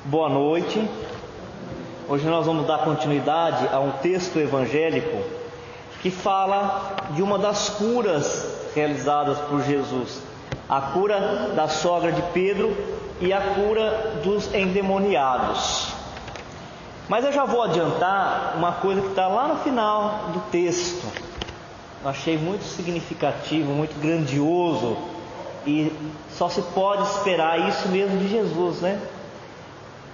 Boa noite. Hoje nós vamos dar continuidade a um texto evangélico que fala de uma das curas realizadas por Jesus, a cura da sogra de Pedro e a cura dos endemoniados. Mas eu já vou adiantar uma coisa que está lá no final do texto. Eu achei muito significativo, muito grandioso, e só se pode esperar isso mesmo de Jesus, né?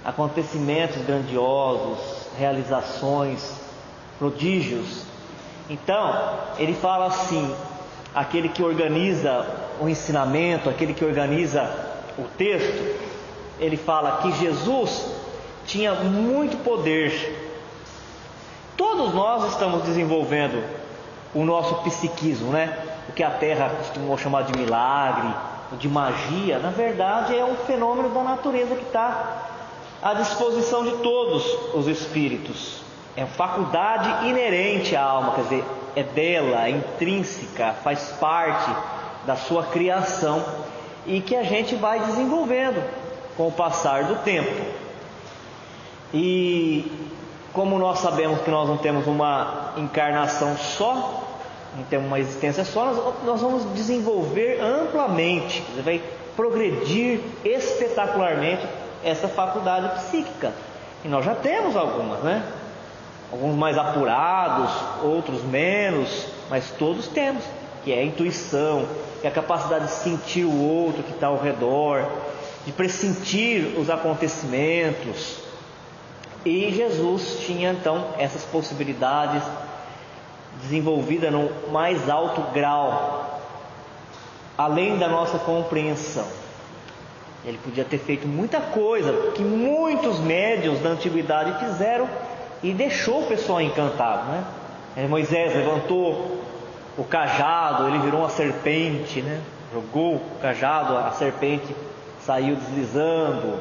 Acontecimentos grandiosos, realizações, prodígios. Então, ele fala assim, aquele que organiza o ensinamento, aquele que organiza o texto, ele fala que Jesus tinha muito poder. Todos nós estamos desenvolvendo o nosso psiquismo, né? O que a Terra costumou chamar de milagre, de magia, na verdade é um fenômeno da natureza que está à disposição de todos os espíritos. É uma faculdade inerente à alma, quer dizer, é dela, é intrínseca, faz parte da sua criação e que a gente vai desenvolvendo com o passar do tempo. E como nós sabemos que nós não temos uma encarnação só, não temos uma existência só, nós vamos desenvolver amplamente, vai progredir espetacularmente essa faculdade psíquica. E nós já temos algumas, né? Alguns mais apurados, outros menos, mas todos temos, que é a intuição, que é a capacidade de sentir o outro que está ao redor, de pressentir os acontecimentos. E Jesus tinha então essas possibilidades desenvolvidas no mais alto grau, além da nossa compreensão. Ele podia ter feito muita coisa que muitos médiuns da antiguidade fizeram e deixou o pessoal encantado, né? Moisés levantou o cajado, ele virou uma serpente, né? Jogou o cajado, a serpente saiu deslizando.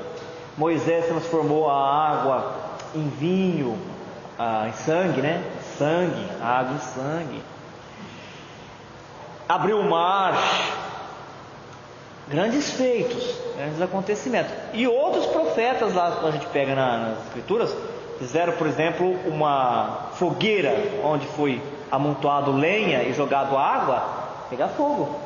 Moisés transformou a água em vinho, em sangue, né? Sangue, água em sangue. Abriu o mar. Grandes feitos, grandes acontecimentos. E outros profetas lá, a gente pega nas escrituras, fizeram, por exemplo, uma fogueira onde foi amontoado lenha e jogado água, pegar fogo.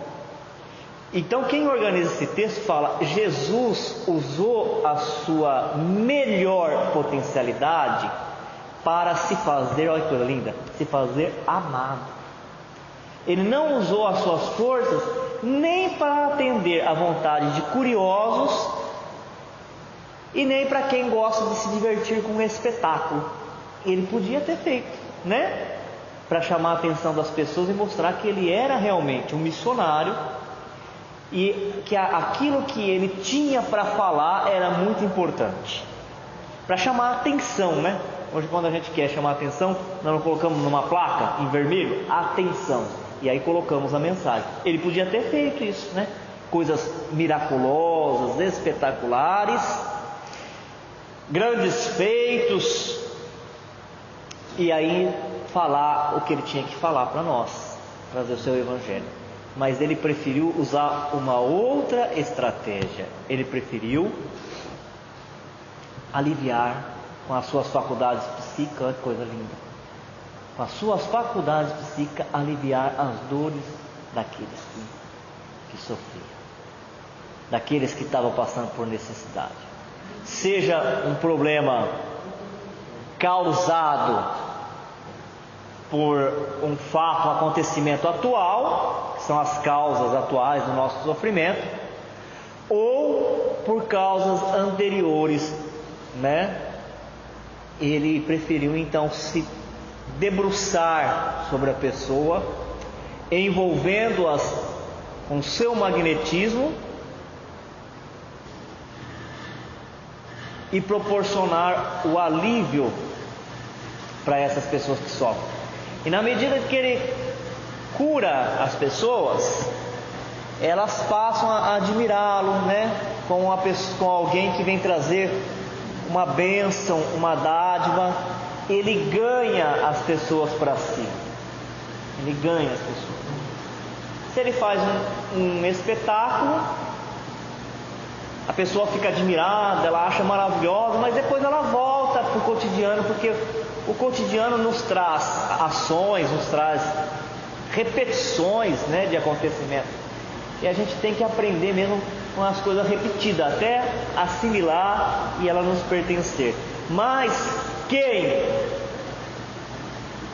Então quem organiza esse texto fala: Jesus usou a sua melhor potencialidade para se fazer, olha que coisa linda, se fazer amado. Ele não usou as suas forças nem para atender à vontade de curiosos e nem para quem gosta de se divertir com um espetáculo. Ele podia ter feito, né? Para chamar a atenção das pessoas e mostrar que ele era realmente um missionário e que aquilo que ele tinha para falar era muito importante, para chamar a atenção, né? Hoje, quando a gente quer chamar a atenção, nós não colocamos numa placa em vermelho, atenção, e aí colocamos a mensagem. Ele podia ter feito isso, né? Coisas miraculosas, espetaculares, grandes feitos, e aí falar o que ele tinha que falar para nós, trazer o seu evangelho. Mas ele preferiu usar uma outra estratégia. Ele preferiu aliviar com as suas faculdades psíquicas, olha que coisa linda. Com as suas faculdades psíquicas, aliviar as dores daqueles que sofriam, daqueles que estavam passando por necessidade. Seja um problema causado por um fato, um acontecimento atual, que são as causas atuais do nosso sofrimento, ou por causas anteriores, né? Ele preferiu então se debruçar sobre a pessoa, envolvendo-as com seu magnetismo e proporcionar o alívio para essas pessoas que sofrem. E na medida que ele cura as pessoas, elas passam a admirá-lo, né? Com alguém que vem trazer uma bênção, uma dádiva. Ele ganha as pessoas para si. Ele ganha as pessoas. Se ele faz um espetáculo, a pessoa fica admirada, ela acha maravilhosa, mas depois ela volta para o cotidiano, porque o cotidiano nos traz ações, nos traz repetições, né, de acontecimentos. E a gente tem que aprender mesmo com as coisas repetidas, até assimilar e ela nos pertencer. Mas quem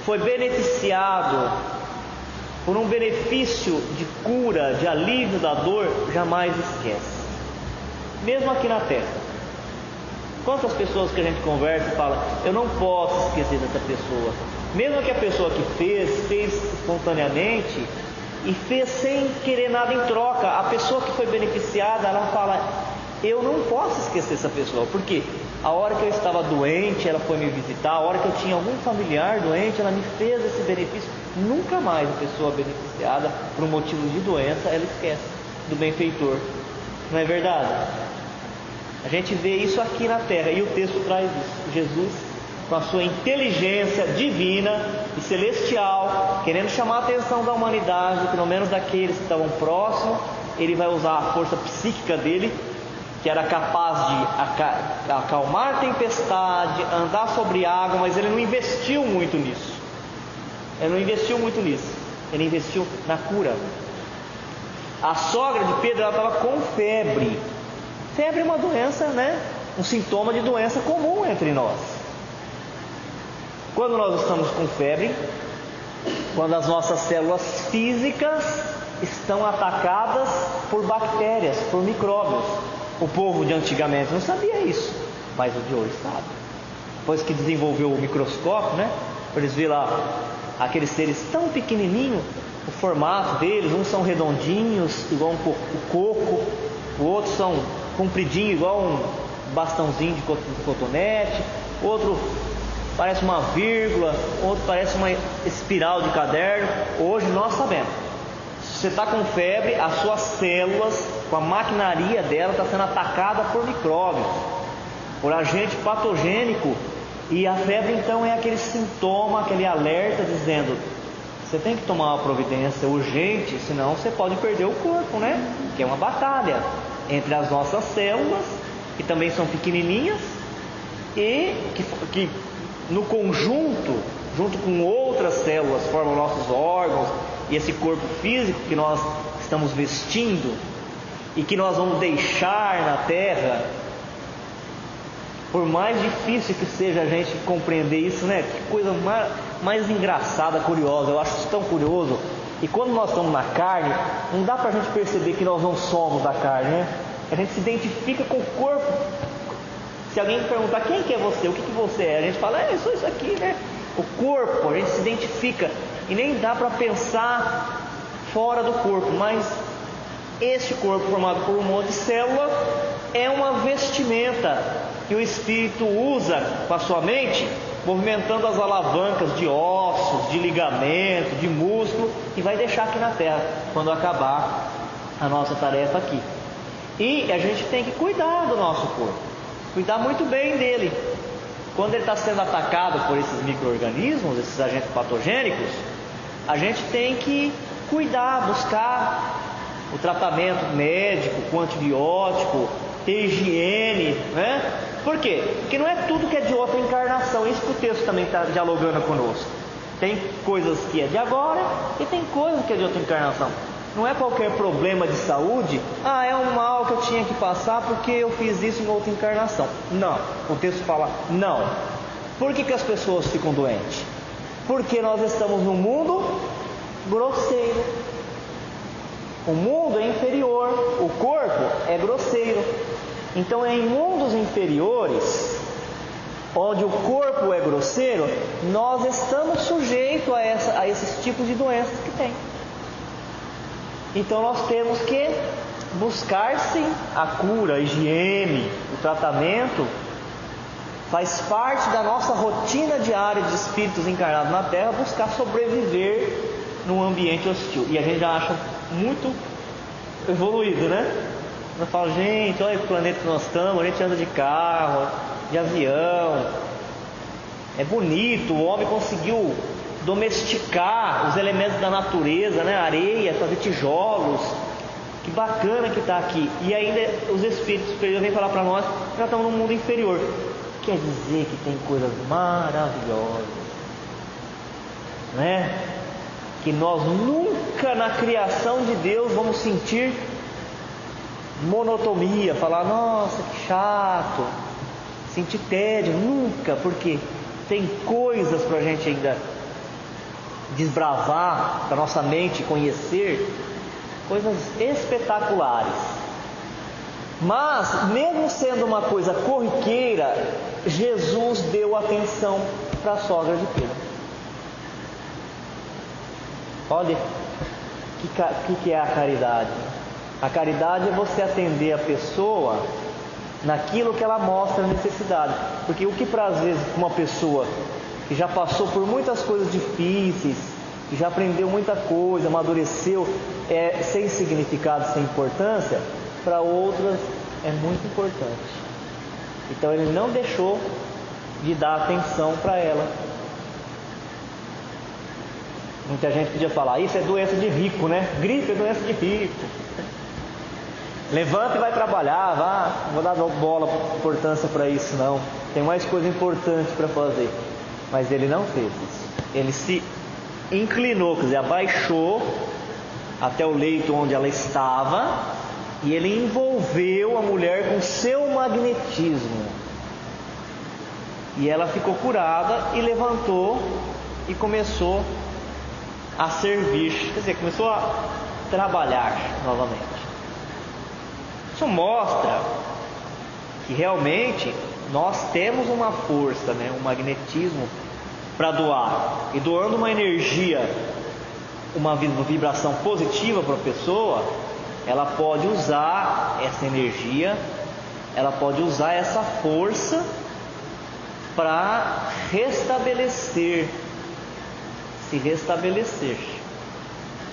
foi beneficiado por um benefício de cura, de alívio da dor, jamais esquece. Mesmo aqui na Terra. Quantas pessoas que a gente conversa e fala, eu não posso esquecer dessa pessoa. Mesmo que a pessoa que fez espontaneamente e fez sem querer nada em troca. A pessoa que foi beneficiada, ela fala, eu não posso esquecer essa pessoa, porque a hora que eu estava doente, ela foi me visitar, a hora que eu tinha algum familiar doente, ela me fez esse benefício. Nunca mais a pessoa beneficiada por um motivo de doença, ela esquece do benfeitor. Não é verdade? A gente vê isso aqui na Terra, e o texto traz isso. Jesus, com a sua inteligência divina e celestial, querendo chamar a atenção da humanidade, pelo menos daqueles que estavam próximos, ele vai usar a força psíquica dele, que era capaz de acalmar a tempestade, andar sobre água, mas ele não investiu muito nisso. Ele investiu na cura. A sogra de Pedro, ela estava com febre. Febre é uma doença, né? Um sintoma de doença comum entre nós. Quando nós estamos com febre, quando as nossas células físicas estão atacadas por bactérias, por micróbios. O povo de antigamente não sabia isso, mas o de hoje sabe. Depois que desenvolveu o microscópio, né? Eles vê lá aqueles seres tão pequenininhos, o formato deles, uns são redondinhos, igual o coco, o outro são compridinho, igual um bastãozinho de cotonete, outro parece uma vírgula, outro parece uma espiral de caderno. Hoje nós sabemos. Se você está com febre, as suas células, com a maquinaria dela, está sendo atacada por micróbios, por agente patogênico. E a febre então é aquele sintoma, aquele alerta dizendo, você tem que tomar uma providência urgente, senão você pode perder o corpo, né? Que é uma batalha entre as nossas células, que também são pequenininhas, e que no conjunto, junto com outras células, formam nossos órgãos e esse corpo físico que nós estamos vestindo e que nós vamos deixar na Terra. Por mais difícil que seja a gente compreender isso, né? Que coisa mais engraçada, curiosa. Eu acho isso tão curioso. E quando nós estamos na carne, não dá pra gente perceber que nós não somos da carne, né? A gente se identifica com o corpo. Se alguém perguntar quem que é você, o que você é, a gente fala, eu sou isso aqui, né? O corpo, a gente se identifica. E nem dá para pensar fora do corpo, mas este corpo formado por um monte de células é uma vestimenta que o Espírito usa com a sua mente, movimentando as alavancas de ossos, de ligamento, de músculo, e vai deixar aqui na Terra quando acabar a nossa tarefa aqui. E a gente tem que cuidar do nosso corpo, cuidar muito bem dele. Quando ele está sendo atacado por esses micro-organismos, esses agentes patogênicos, a gente tem que cuidar, buscar o tratamento médico com antibiótico, ter higiene, né? Por quê? Porque não é tudo que é de outra encarnação. Isso que o texto também está dialogando conosco. Tem coisas que é de agora e tem coisas que é de outra encarnação. Não é qualquer problema de saúde, é um mal que eu tinha que passar porque eu fiz isso em outra encarnação. Não, o texto fala não. Por que as pessoas ficam doentes? Porque nós estamos num mundo grosseiro. O mundo é inferior, o corpo é grosseiro. Então é em mundos inferiores, onde o corpo é grosseiro, nós estamos sujeitos a esses tipos de doenças que tem. Então nós temos que buscar sim a cura, a higiene, o tratamento. Faz parte da nossa rotina diária de espíritos encarnados na Terra buscar sobreviver num ambiente hostil. E a gente já acha muito evoluído, né? Nós falamos, gente, olha o planeta que nós estamos, a gente anda de carro, de avião. É bonito, o homem conseguiu domesticar os elementos da natureza, né? Areia, fazer tijolos, que bacana que está aqui. E ainda os espíritos superiores vêm falar para nós que já estamos no mundo inferior. Quer dizer que tem coisas maravilhosas, né? Que nós nunca na criação de Deus vamos sentir monotonia, falar, nossa, que chato, sentir tédio, nunca, porque tem coisas para a gente ainda desbravar, para nossa mente conhecer, coisas espetaculares. Mas, mesmo sendo uma coisa corriqueira, Jesus deu atenção para a sogra de Pedro. Olha, o que é a caridade? A caridade é você atender a pessoa naquilo que ela mostra a necessidade. Porque o que para às vezes uma pessoa que já passou por muitas coisas difíceis, que já aprendeu muita coisa, amadureceu, é sem significado, sem importância, para outras é muito importante. Então ele não deixou de dar atenção para ela. Muita gente podia falar, isso é doença de rico, né? Gripe é doença de rico. Levanta e vai trabalhar, vá, não vou dar bola, importância para isso não. Tem mais coisa importante para fazer. Mas ele não fez isso. Ele se inclinou, quer dizer, abaixou até o leito onde ela estava e ele envolveu a mulher com seu magnetismo. E ela ficou curada e levantou e começou a servir, quer dizer, começou a trabalhar novamente. Isso mostra que realmente nós temos uma força, né, um magnetismo para doar. E doando uma energia, uma vibração positiva para a pessoa, ela pode usar essa energia, ela pode usar essa força para restabelecer, se restabelecer.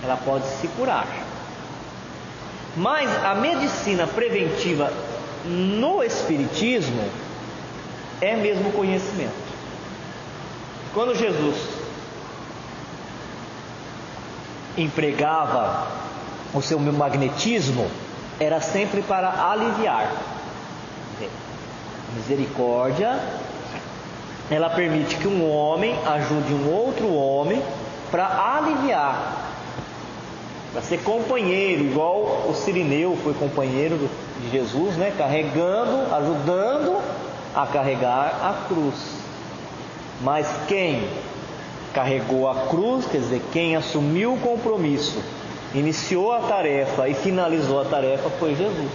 Ela pode se curar. Mas a medicina preventiva no Espiritismo é mesmo conhecimento. Quando Jesus empregava o seu magnetismo, era sempre para aliviar. A misericórdia, ela permite que um homem ajude um outro homem para aliviar, para ser companheiro, igual o Cirineu foi companheiro de Jesus, né? Carregando, ajudando a carregar a cruz. Mas quem carregou a cruz, quer dizer, quem assumiu o compromisso, iniciou a tarefa e finalizou a tarefa foi Jesus.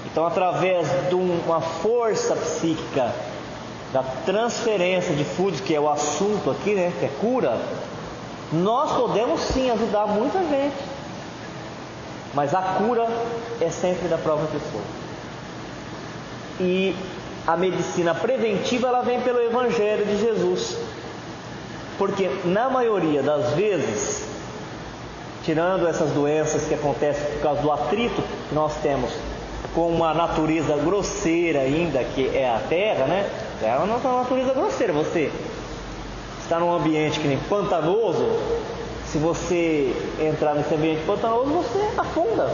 Então, através de uma força psíquica, da transferência de fluidos, que é o assunto aqui, né, que é cura, nós podemos sim ajudar muita gente, mas a cura é sempre da própria pessoa. E a medicina preventiva, ela vem pelo Evangelho de Jesus, porque na maioria das vezes, tirando essas doenças que acontecem por causa do atrito que nós temos com uma natureza grosseira ainda, que é a terra, né? É uma natureza grosseira. Você está num ambiente que nem pantanoso, se você entrar nesse ambiente pantanoso, você afunda.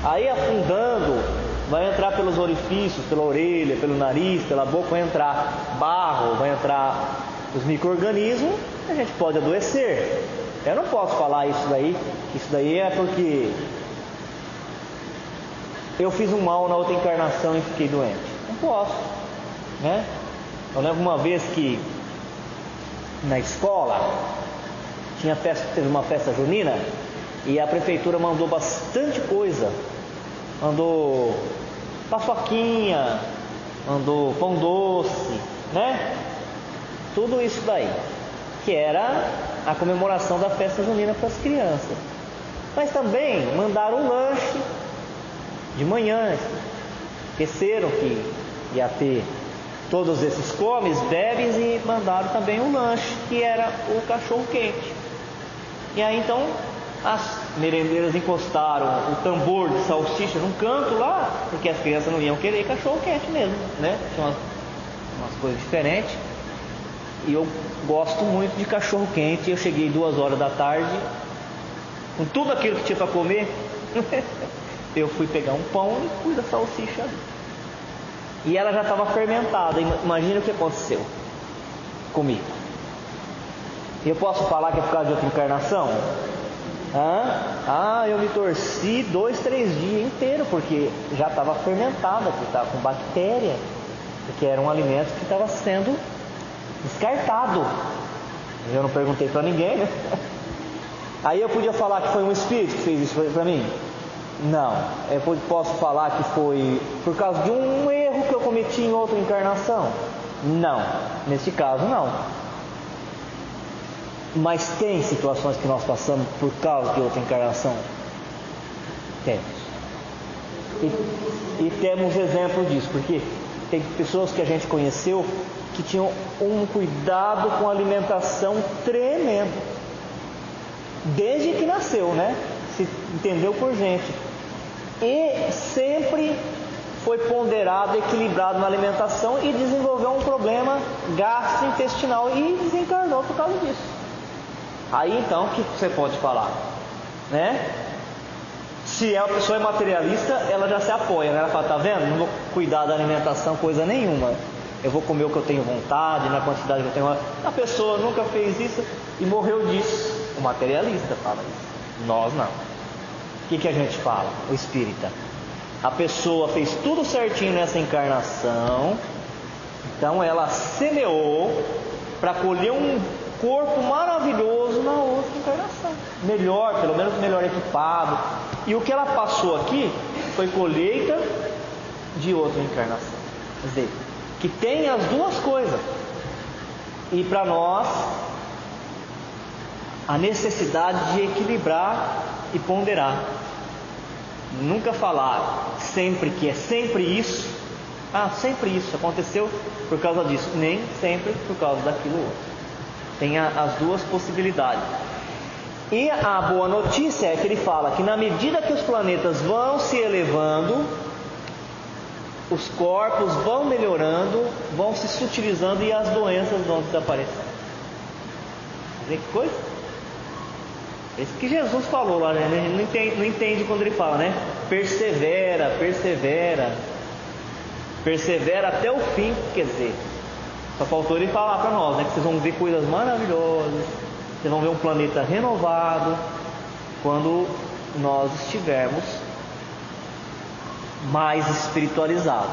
Aí afundando, vai entrar pelos orifícios, pela orelha, pelo nariz, pela boca, vai entrar barro, vai entrar os micro-organismos, a gente pode adoecer. Eu não posso falar isso daí é porque eu fiz um mal na outra encarnação e fiquei doente. Não posso, né? Eu lembro uma vez que na escola teve uma festa junina e a prefeitura mandou bastante coisa. Mandou paçoquinha, mandou pão doce, né? Tudo isso daí, que era a comemoração da festa junina para as crianças. Mas também mandaram um lanche de manhã, esqueceram que ia ter todos esses comes, bebes, e mandaram também um lanche, que era o cachorro quente. E aí então as merendeiras encostaram o tambor de salsicha num canto lá, porque as crianças não iam querer cachorro quente mesmo, né? Tinha umas coisas diferentes. E eu gosto muito de cachorro quente. Eu cheguei 2 horas da tarde, com tudo aquilo que tinha para comer, Eu fui pegar um pão e pus a salsicha ali. E ela já estava fermentada. Imagina o que aconteceu comigo. Eu posso falar que é por causa de outra encarnação? Eu me torci 2, 3 dias inteiros, porque já estava fermentada, porque estava com bactéria, porque era um alimento que estava sendo descartado. Eu não perguntei para ninguém, né? Aí eu podia falar que foi um espírito que fez isso para mim? Não. Eu posso falar que foi por causa de um erro que eu cometi em outra encarnação? Não. Neste caso, não. Mas tem situações que nós passamos por causa de outra encarnação? Temos. E temos exemplo disso, porque tem pessoas que a gente conheceu que tinham um cuidado com a alimentação tremendo. Desde que nasceu, né? Se entendeu por gente. E sempre foi ponderado, equilibrado na alimentação e desenvolveu um problema gastrointestinal e desencarnou por causa disso. Aí então, o que você pode falar? Né? Se a pessoa é materialista, ela já se apoia, né? Ela fala, tá vendo? Não vou cuidar da alimentação coisa nenhuma. Eu vou comer o que eu tenho vontade, na quantidade que eu tenho. A pessoa nunca fez isso e morreu disso. O materialista fala isso. Nós não. O que a gente fala? O espírita. A pessoa fez tudo certinho nessa encarnação, então ela semeou para colher um corpo maravilhoso na outra encarnação. Melhor, pelo menos melhor equipado. E o que ela passou aqui foi colheita de outra encarnação. Quer dizer, que tem as duas coisas. E para nós, a necessidade de equilibrar e ponderar. Nunca falar sempre que é sempre isso. Sempre isso aconteceu por causa disso. Nem sempre por causa daquilo outro. Tem as duas possibilidades. E a boa notícia é que ele fala que na medida que os planetas vão se elevando, os corpos vão melhorando, vão se sutilizando e as doenças vão desaparecendo. Vê que coisa? Isso que Jesus falou lá, né? Ele não entende quando ele fala, né? Persevera, persevera, persevera até o fim. Quer dizer, só faltou ele falar para nós, né? Que vocês vão ver coisas maravilhosas, vocês vão ver um planeta renovado quando nós estivermos mais espiritualizados.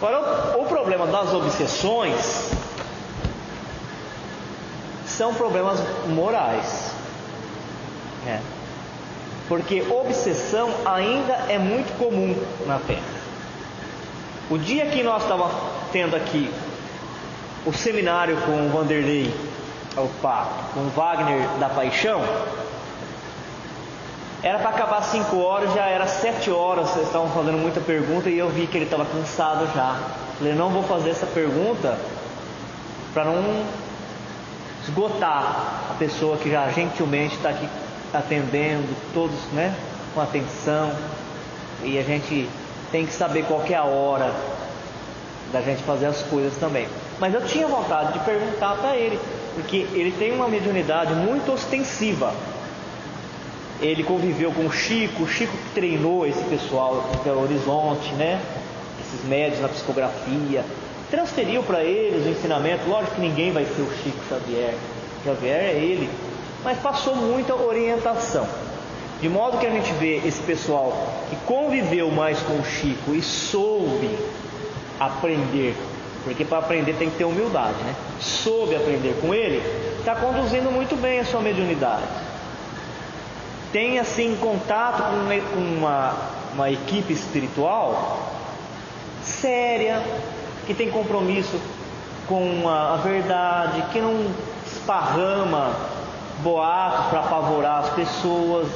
Agora, o problema das obsessões são problemas morais. Porque obsessão ainda é muito comum na Terra. O dia que nós estávamos tendo aqui o seminário com o Vanderlei, com o Wagner da Paixão, era para acabar 5 horas, já era 7 horas, vocês estavam fazendo muita pergunta e eu vi que ele estava cansado já. Falei, não vou fazer essa pergunta para não esgotar a pessoa que já gentilmente está aqui atendendo todos, né, com atenção, e a gente tem que saber qual que é a hora da gente fazer as coisas também. Mas eu tinha vontade de perguntar para ele, porque ele tem uma mediunidade muito ostensiva. Ele conviveu com o Chico que treinou esse pessoal em Belo Horizonte, né, esses médios na psicografia, transferiu para eles o ensinamento. Lógico que ninguém vai ser o Chico Xavier, é ele, mas passou muita orientação, de modo que a gente vê esse pessoal que conviveu mais com o Chico e soube aprender, porque para aprender tem que ter humildade, né? Soube aprender com ele, está conduzindo muito bem a sua mediunidade. Tem assim contato com uma equipe espiritual séria, que tem compromisso com a verdade, que não esparrama boatos para apavorar as pessoas.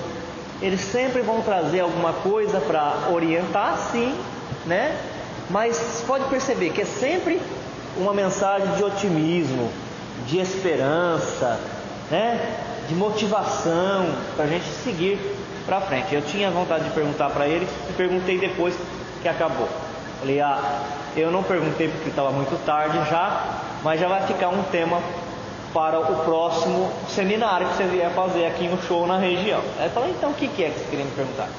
Eles sempre vão trazer alguma coisa para orientar, sim, né? Mas pode perceber que é sempre uma mensagem de otimismo, de esperança, né? De motivação para a gente seguir para frente. Eu tinha vontade de perguntar para ele e perguntei depois que acabou. Falei, eu não perguntei porque estava muito tarde já, mas já vai ficar um tema para o próximo seminário que você vier fazer aqui no show na região. Aí eu falei, então o que é que você queria me perguntar?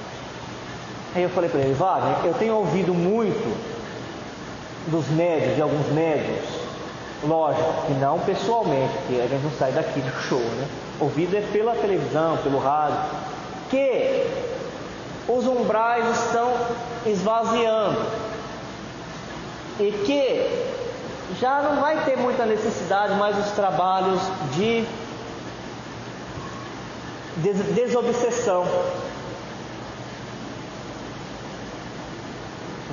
Aí eu falei para ele, Wagner, eu tenho ouvido muito dos médios, de alguns médios, lógico que não pessoalmente, porque a gente não sai daqui do show, né? Ouvido é pela televisão, pelo rádio, que os umbrais estão esvaziando e que já não vai ter muita necessidade mais dos trabalhos de desobsessão.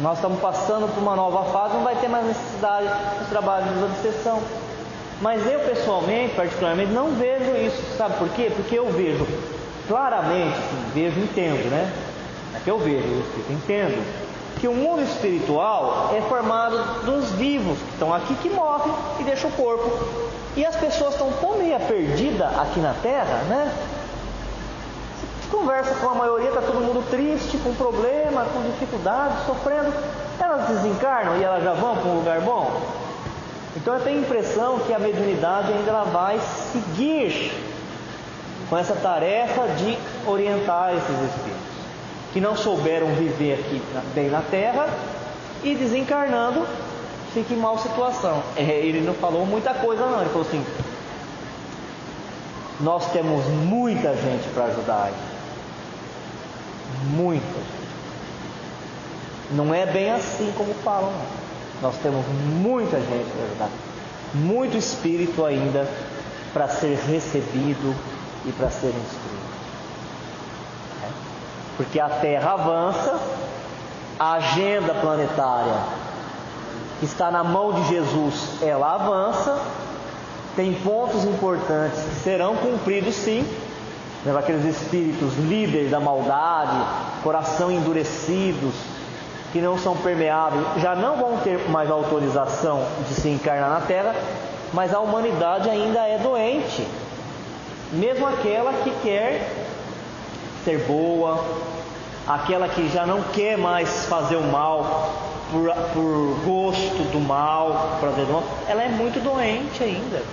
Nós estamos passando por uma nova fase, não vai ter mais necessidade dos trabalhos de desobsessão. Mas eu pessoalmente, particularmente, não vejo isso. Sabe por quê? Porque eu vejo claramente, assim, vejo e entendo, né? É que eu vejo, eu entendo que o mundo espiritual é formado dos vivos que estão aqui, que morrem e deixam o corpo. E as pessoas estão tão meio perdidas aqui na Terra, né? Você conversa com a maioria, está todo mundo triste, com problema, com dificuldade, sofrendo. Elas desencarnam e elas já vão para um lugar bom. Então eu tenho a impressão que a mediunidade ainda ela vai seguir com essa tarefa de orientar esses espíritos que não souberam viver aqui bem na Terra e desencarnando fica em mal situação. Ele não falou muita coisa não, ele falou assim, nós temos muita gente para ajudar aí. Muita gente. Não é bem assim como falam, não. Nós temos muita gente para ajudar. Muito espírito ainda para ser recebido e para ser instruído. Porque a Terra avança, a agenda planetária que está na mão de Jesus, ela avança, tem pontos importantes que serão cumpridos sim, aqueles espíritos líderes da maldade, coração endurecidos, que não são permeáveis, já não vão ter mais autorização de se encarnar na Terra, mas a humanidade ainda é doente, mesmo aquela que quer ser boa, aquela que já não quer mais fazer o mal por gosto do mal, prazer do mal, ela é muito doente ainda.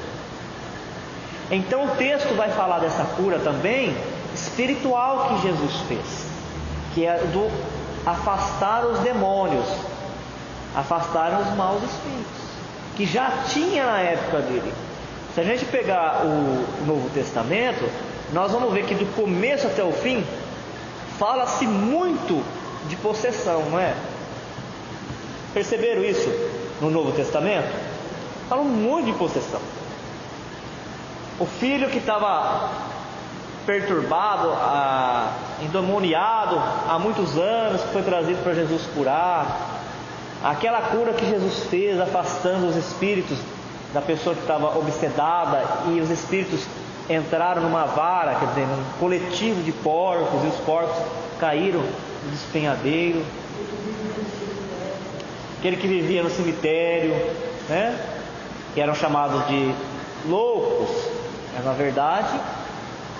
Então o texto vai falar dessa cura também espiritual que Jesus fez, que é do afastar os demônios, afastar os maus espíritos, que já tinha na época dele. Se a gente pegar o Novo Testamento, nós vamos ver que do começo até o fim fala-se muito de possessão, não é? Perceberam isso no Novo Testamento? Falam muito de possessão. O filho que estava perturbado, endemoniado há muitos anos, que foi trazido para Jesus curar, aquela cura que Jesus fez afastando os espíritos da pessoa que estava obsedada, e os espíritos entraram numa vara, quer dizer, num coletivo de porcos, e os porcos caíram no despenhadeiro. Aquele que vivia no cemitério, né? Que eram chamados de loucos, mas na verdade,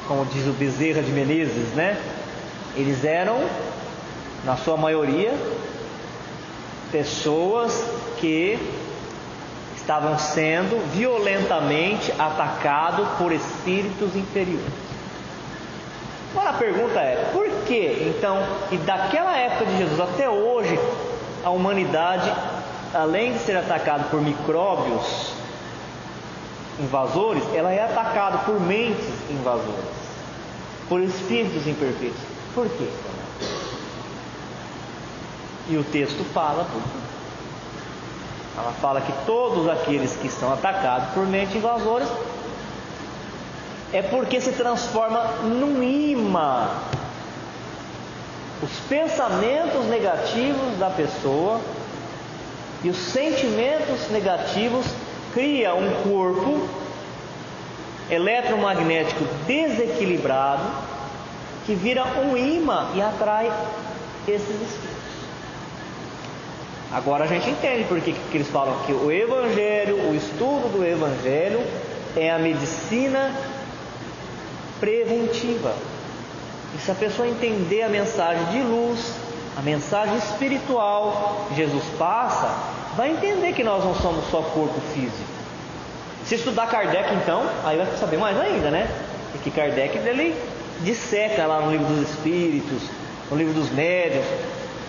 como diz o Bezerra de Menezes, né? Eles eram, na sua maioria, pessoas que estavam sendo violentamente atacados por espíritos inferiores. Agora a pergunta é, por que então, e daquela época de Jesus até hoje, a humanidade, além de ser atacada por micróbios invasores, ela é atacada por mentes invasoras, por espíritos imperfeitos? Por quê? E o texto fala por quê. Ela fala que todos aqueles que estão atacados por mentes invasoras é porque se transforma num imã. Os pensamentos negativos da pessoa e os sentimentos negativos criam um corpo eletromagnético desequilibrado que vira um imã e atrai esses espíritos. Agora a gente entende por que eles falam que o Evangelho, o estudo do Evangelho é a medicina preventiva. E se a pessoa entender a mensagem de luz, a mensagem espiritual que Jesus passa, vai entender que nós não somos só corpo físico. Se estudar Kardec, então, aí vai saber mais ainda, né? Porque Kardec, ele disseca lá no Livro dos Espíritos, no Livro dos Médiuns.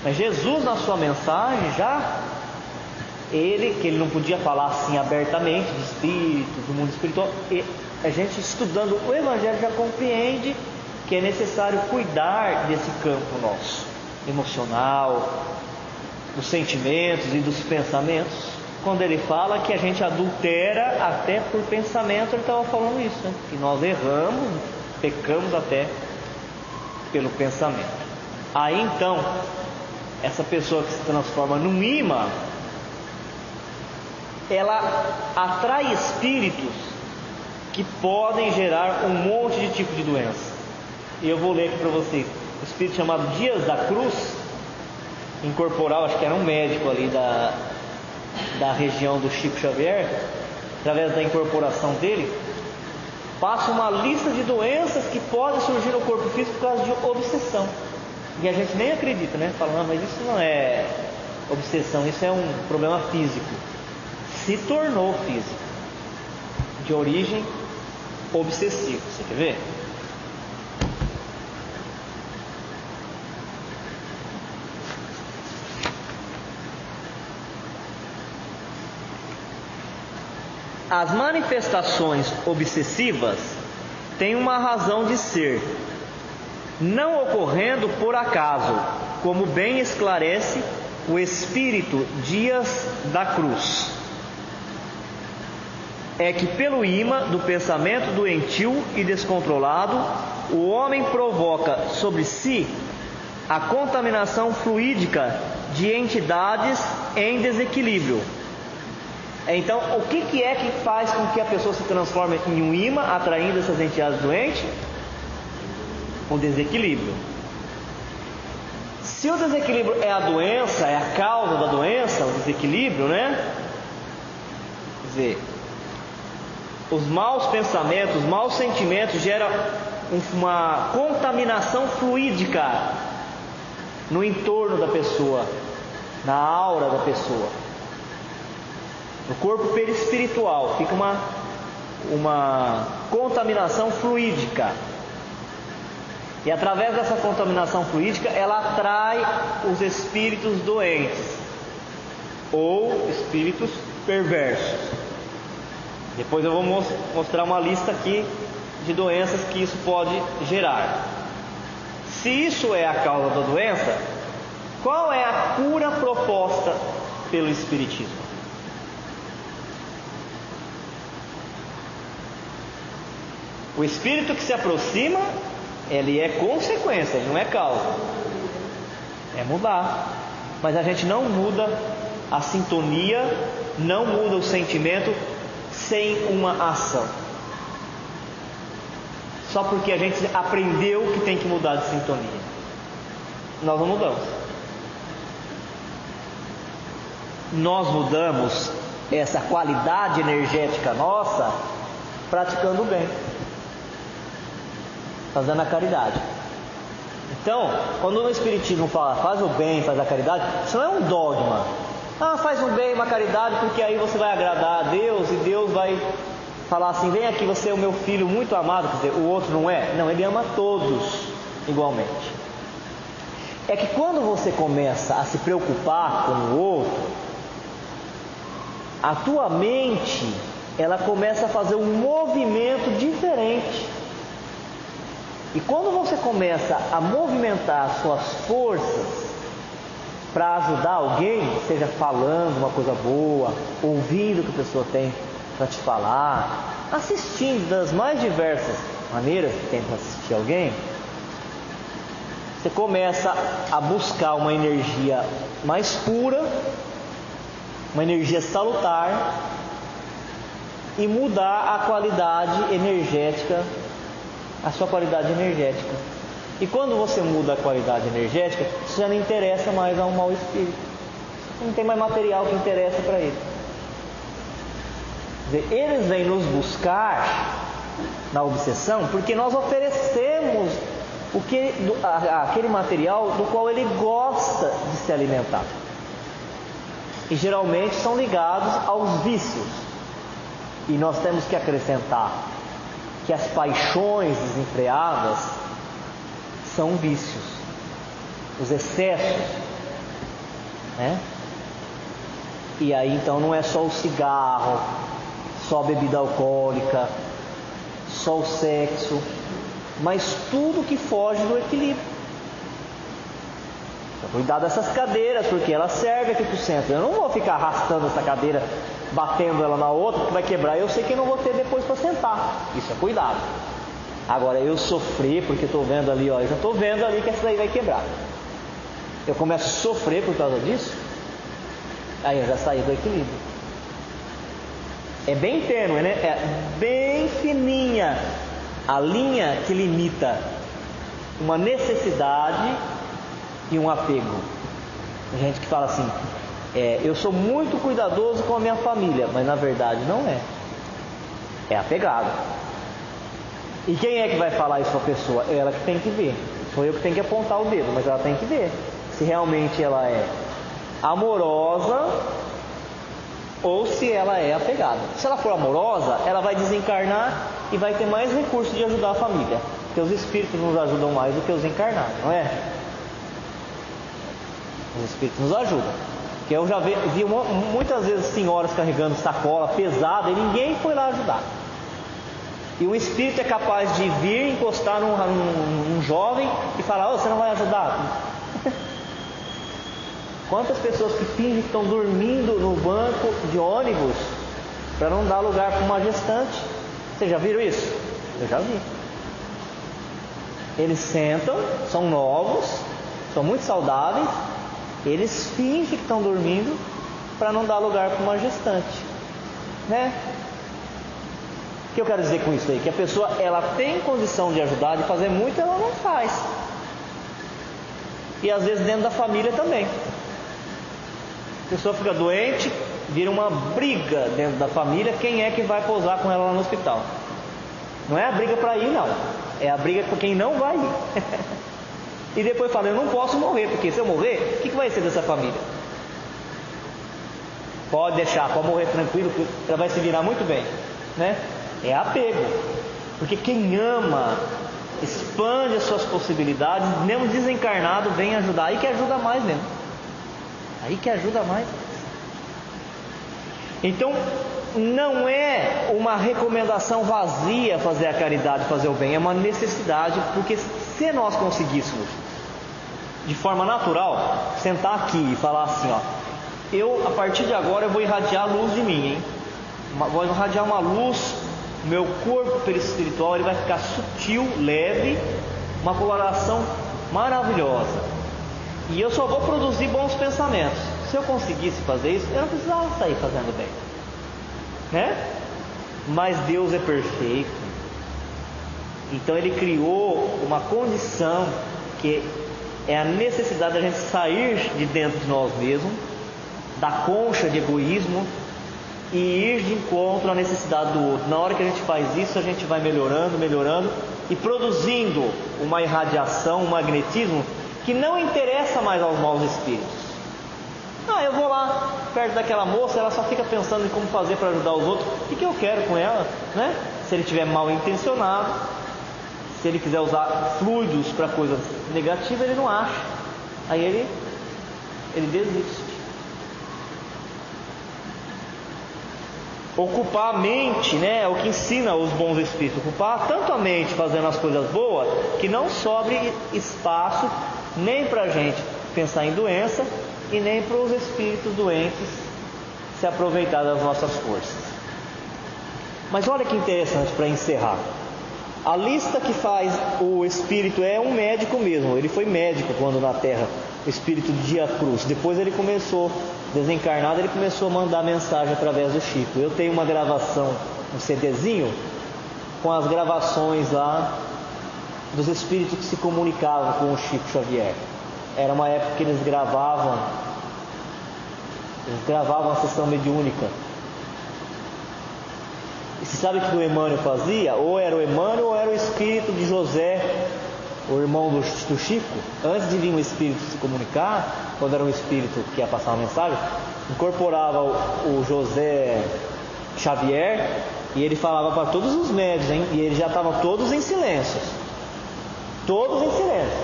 Mas Jesus, na sua mensagem, que ele não podia falar assim abertamente de espíritos, do mundo espiritual, e a gente estudando o Evangelho já compreende que é necessário cuidar desse campo nosso, emocional, dos sentimentos e dos pensamentos. Quando ele fala que a gente adultera até por pensamento, ele estava falando isso, né? Que nós erramos, pecamos até pelo pensamento. Aí então, essa pessoa que se transforma num imã, ela atrai espíritos que podem gerar um monte de tipo de doença. E eu vou ler aqui para vocês. O espírito chamado Dias da Cruz, incorporal, acho que era um médico ali da região do Chico Xavier, através da incorporação dele, passa uma lista de doenças que podem surgir no corpo físico por causa de obsessão. E a gente nem acredita, né? Fala, mas isso não é obsessão, isso é um problema físico. Se tornou físico, de origem obsessiva. Você quer ver? As manifestações obsessivas têm uma razão de ser, não ocorrendo por acaso, como bem esclarece o espírito Dias da Cruz. É que pelo imã do pensamento doentio e descontrolado, o homem provoca sobre si a contaminação fluídica de entidades em desequilíbrio. Então, o que é que faz com que a pessoa se transforme em um imã, atraindo essas entidades doentes? O desequilíbrio. Se o desequilíbrio é a doença, é a causa da doença, o desequilíbrio, né? Quer dizer, os maus pensamentos, os maus sentimentos geram uma contaminação fluídica no entorno da pessoa, na aura da pessoa. No corpo perispiritual fica uma contaminação fluídica. E através dessa contaminação fluídica, ela atrai os espíritos doentes ou espíritos perversos. Depois eu vou mostrar uma lista aqui de doenças que isso pode gerar. Se isso é a causa da doença, qual é a cura proposta pelo Espiritismo? O espírito que se aproxima, ele é consequência, ele não é causa. É mudar. Mas a gente não muda a sintonia, não muda o sentimento sem uma ação. Só porque a gente aprendeu que tem que mudar de sintonia. Nós não mudamos. Nós mudamos essa qualidade energética nossa praticando o bem, fazendo a caridade. Então, quando o Espiritismo fala faz o bem, faz a caridade, isso não é um dogma. Faz um bem, uma caridade, porque aí você vai agradar a Deus e Deus vai falar assim, vem aqui, você é o meu filho muito amado, quer dizer, o outro não é? Não, ele ama todos igualmente. É que quando você começa a se preocupar com o outro, a tua mente, ela começa a fazer um movimento diferente. E quando você começa a movimentar as suas forças para ajudar alguém, seja falando uma coisa boa, ouvindo o que a pessoa tem para te falar, assistindo das mais diversas maneiras que tem para assistir alguém, você começa a buscar uma energia mais pura, uma energia salutar, e mudar a qualidade energética, a sua qualidade energética. E quando você muda a qualidade energética, isso já não interessa mais a um mau espírito. Não tem mais material que interessa para ele. Quer dizer, eles vêm nos buscar na obsessão porque nós oferecemos aquele material do qual ele gosta de se alimentar. E geralmente são ligados aos vícios. E nós temos que acrescentar que as paixões desenfreadas são vícios, os excessos, né? E aí então não é só o cigarro, só a bebida alcoólica, só o sexo, mas tudo que foge do equilíbrio. Cuidar dessas cadeiras, porque elas servem aqui para o centro. Eu não vou ficar arrastando essa cadeira, batendo ela na outra, que vai quebrar. Eu sei que eu não vou ter depois para sentar. Isso é cuidado. Agora eu sofrer, porque estou vendo ali, ó, eu já estou vendo ali que essa daí vai quebrar. Eu começo a sofrer por causa disso, aí eu já saí do equilíbrio. É bem tênue, né? É bem fininha a linha que limita uma necessidade e um apego. Tem gente que fala assim, eu sou muito cuidadoso com a minha família, mas na verdade não é. É apegado. E quem é que vai falar isso para a pessoa? Ela que tem que ver. Sou eu que tenho que apontar o dedo, mas ela tem que ver se realmente ela é amorosa ou se ela é apegada. Se ela for amorosa, ela vai desencarnar e vai ter mais recursos de ajudar a família, porque os espíritos nos ajudam mais do que os encarnados, não é? Os espíritos nos ajudam. Porque eu já vi muitas vezes senhoras carregando sacola pesada e ninguém foi lá ajudar. E o espírito é capaz de vir, encostar num jovem e falar, você não vai ajudar? Quantas pessoas que fingem que estão dormindo no banco de ônibus para não dar lugar para uma gestante? Vocês já viram isso? Eu já vi. Eles sentam, são novos, são muito saudáveis, eles fingem que estão dormindo para não dar lugar para uma gestante, né? O que eu quero dizer com isso aí? Que a pessoa, ela tem condição de ajudar, de fazer muito, ela não faz. E às vezes dentro da família também. A pessoa fica doente, vira uma briga dentro da família, quem é que vai pousar com ela lá no hospital? Não é a briga para ir, não. É a briga com quem não vai ir. E depois fala, eu não posso morrer, porque se eu morrer, o que vai ser dessa família? Pode deixar, pode morrer tranquilo, que ela vai se virar muito bem, né? É apego. Porque quem ama, expande as suas possibilidades, mesmo desencarnado, vem ajudar. Aí que ajuda mais mesmo. Aí que ajuda mais. Então, não é uma recomendação vazia fazer a caridade, fazer o bem, é uma necessidade, porque se nós conseguíssemos, de forma natural, sentar aqui e falar assim, ó, a partir de agora eu vou irradiar a luz de mim, hein? Vou irradiar uma luz, meu corpo perispiritual, ele vai ficar sutil, leve, uma coloração maravilhosa. E eu só vou produzir bons pensamentos. Se eu conseguisse fazer isso, eu não precisava sair fazendo bem, né? Mas Deus é perfeito. Então Ele criou uma condição que é a necessidade da gente sair de dentro de nós mesmos, da concha de egoísmo, e ir de encontro à necessidade do outro. Na hora que a gente faz isso, a gente vai melhorando e produzindo uma irradiação, um magnetismo que não interessa mais aos maus espíritos. Eu vou lá perto daquela moça, ela só fica pensando em como fazer para ajudar os outros. O que eu quero com ela, né? Se ele estiver mal intencionado, se ele quiser usar fluidos para coisas negativas, ele não acha. Aí ele desiste. Ocupar a mente, né, é o que ensina os bons espíritos. Ocupar tanto a mente fazendo as coisas boas, que não sobre espaço nem para a gente pensar em doença e nem para os espíritos doentes se aproveitar das nossas forças. Mas olha que interessante para encerrar. A lista que faz o espírito é um médico mesmo. Ele foi médico quando na Terra, o espírito de Dia Cruz. Depois ele começou, desencarnado, ele começou a mandar mensagem através do Chico. Eu tenho uma gravação, um CDzinho, com as gravações lá dos espíritos que se comunicavam com o Chico Xavier. Era uma época que eles gravavam a sessão mediúnica. E você sabe o que o Emmanuel fazia? Ou era o Emmanuel ou era o espírito de José, o irmão do Chico. Antes de vir um espírito se comunicar, quando era um espírito que ia passar uma mensagem, incorporava o José Xavier, e ele falava para todos os médios, hein? E eles já estavam todos em silêncio. Todos em silêncio.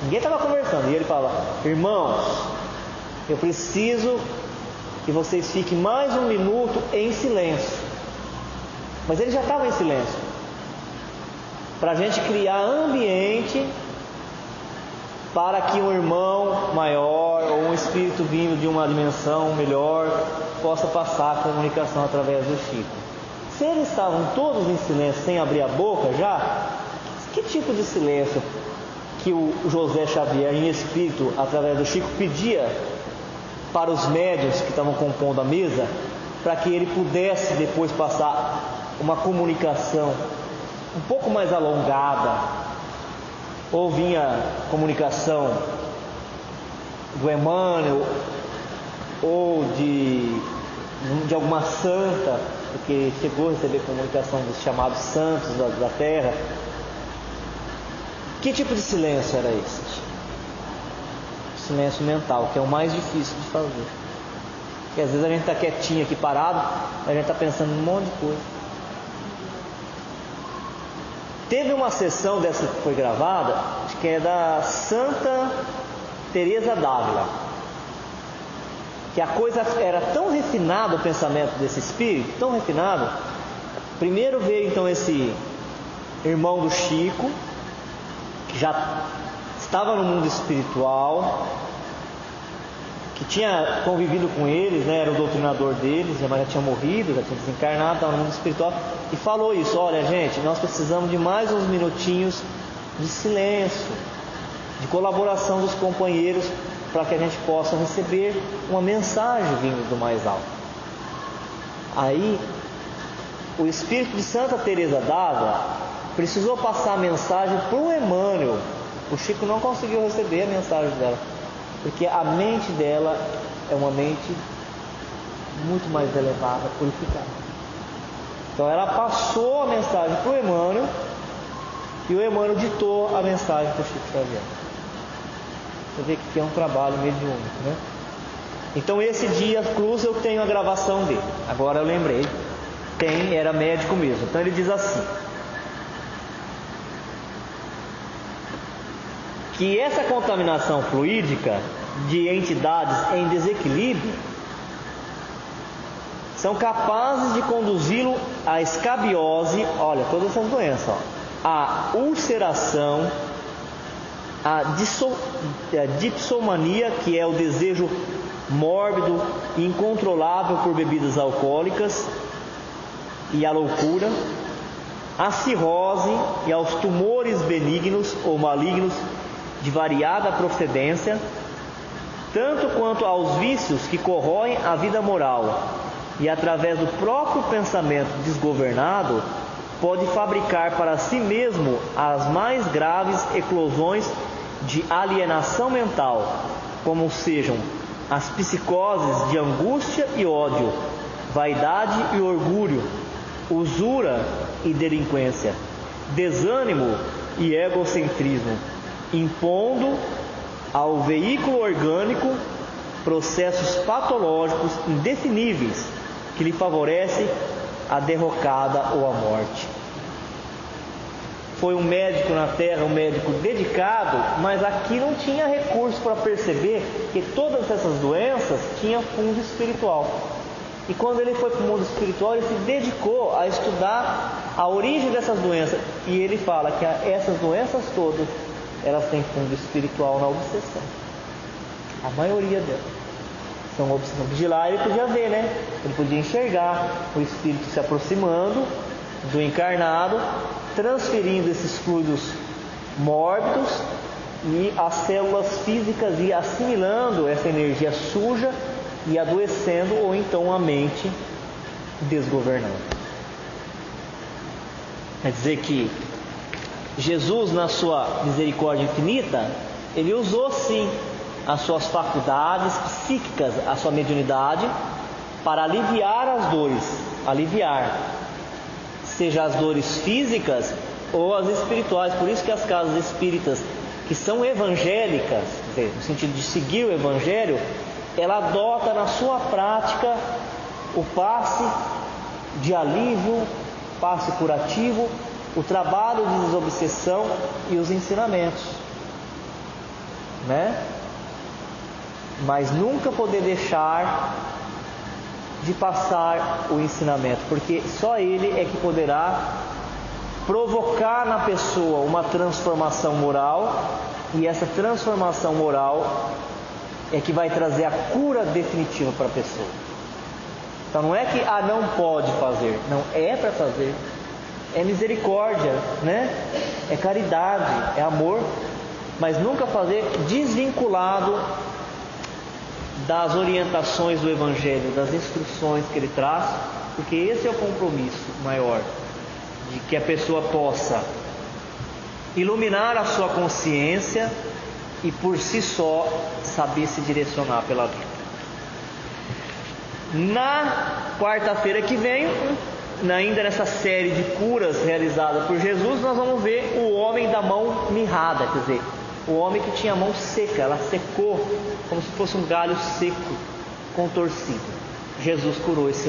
Ninguém estava conversando. E ele falava: irmãos, eu preciso que vocês fiquem mais um minuto em silêncio. Mas ele já estava em silêncio, para a gente criar ambiente para que um irmão maior ou um espírito vindo de uma dimensão melhor possa passar a comunicação através do Chico. Se eles estavam todos em silêncio, sem abrir a boca já, que tipo de silêncio que o José Xavier, em espírito, através do Chico, pedia para os médiuns que estavam compondo a mesa, para que ele pudesse depois passar uma comunicação um pouco mais alongada, ou vinha comunicação do Emmanuel, ou de alguma santa, porque chegou a receber comunicação dos chamados santos da terra. Que tipo de silêncio era esse? Silêncio mental, que é o mais difícil de fazer. Porque às vezes a gente está quietinho aqui parado, a gente está pensando em um monte de coisa. Teve uma sessão dessa que foi gravada, acho que é da Santa Teresa d'Ávila, que a coisa era tão refinada, o pensamento desse espírito, tão refinado. Primeiro veio então esse irmão do Chico, que já estava no mundo espiritual, que tinha convivido com eles, né, era o doutrinador deles, mas já tinha morrido, já tinha desencarnado, estava no mundo espiritual, e falou isso: olha gente, nós precisamos de mais uns minutinhos de silêncio, de colaboração dos companheiros, para que a gente possa receber uma mensagem vindo do mais alto. Aí o espírito de Santa Teresa d'Ávila precisou passar a mensagem para o Emmanuel. O Chico não conseguiu receber a mensagem dela, porque a mente dela é uma mente muito mais elevada, purificada. Então ela passou a mensagem para o Emmanuel, e o Emmanuel ditou a mensagem para o Chico Xavier. Você vê que é um trabalho mediúnico, né? Então esse Dias Cruz eu tenho a gravação dele. Agora eu lembrei, era médico mesmo. Então ele diz assim: que essa contaminação fluídica de entidades em desequilíbrio são capazes de conduzi-lo à escabiose, olha, todas essas doenças, à ulceração, à dipsomania, que é o desejo mórbido e incontrolável por bebidas alcoólicas, e à loucura, à cirrose e aos tumores benignos ou malignos de variada procedência, tanto quanto aos vícios que corroem a vida moral, e através do próprio pensamento desgovernado pode fabricar para si mesmo as mais graves eclosões de alienação mental, como sejam as psicoses de angústia e ódio, vaidade e orgulho, usura e delinquência, desânimo e egocentrismo, impondo ao veículo orgânico processos patológicos indefiníveis que lhe favorecem a derrocada ou a morte. Foi um médico na Terra, um médico dedicado, mas aqui não tinha recurso para perceber que todas essas doenças tinham fundo espiritual. E quando ele foi para o mundo espiritual, ele se dedicou a estudar a origem dessas doenças. E ele fala que essas doenças todas, elas têm fundo espiritual na obsessão. A maioria delas são obsessão. De lá ele podia ver, né? Ele podia enxergar o espírito se aproximando do encarnado, transferindo esses fluidos mórbidos, e as células físicas iam assimilando essa energia suja e adoecendo, ou então a mente desgovernando. Quer dizer que Jesus, na sua misericórdia infinita, ele usou sim as suas faculdades psíquicas, a sua mediunidade, para aliviar as dores, seja as dores físicas ou as espirituais. Por isso que as casas espíritas que são evangélicas, quer dizer, no sentido de seguir o evangelho, ela adota na sua prática o passe de alívio, passe curativo, o trabalho de desobsessão e os ensinamentos, né? Mas nunca poder deixar de passar o ensinamento, porque só ele é que poderá provocar na pessoa uma transformação moral, e essa transformação moral é que vai trazer a cura definitiva para a pessoa. Então não é que não pode fazer, não, é para fazer. É misericórdia, né? É caridade, é amor, mas nunca fazer desvinculado das orientações do Evangelho, das instruções que ele traz, porque esse é o compromisso maior, de que a pessoa possa iluminar a sua consciência e por si só saber se direcionar pela vida. Na quarta-feira que vem, ainda nessa série de curas realizada por Jesus, nós vamos ver o homem da mão mirrada, quer dizer, o homem que tinha a mão seca, ela secou, como se fosse um galho seco, contorcido. Jesus curou esse homem.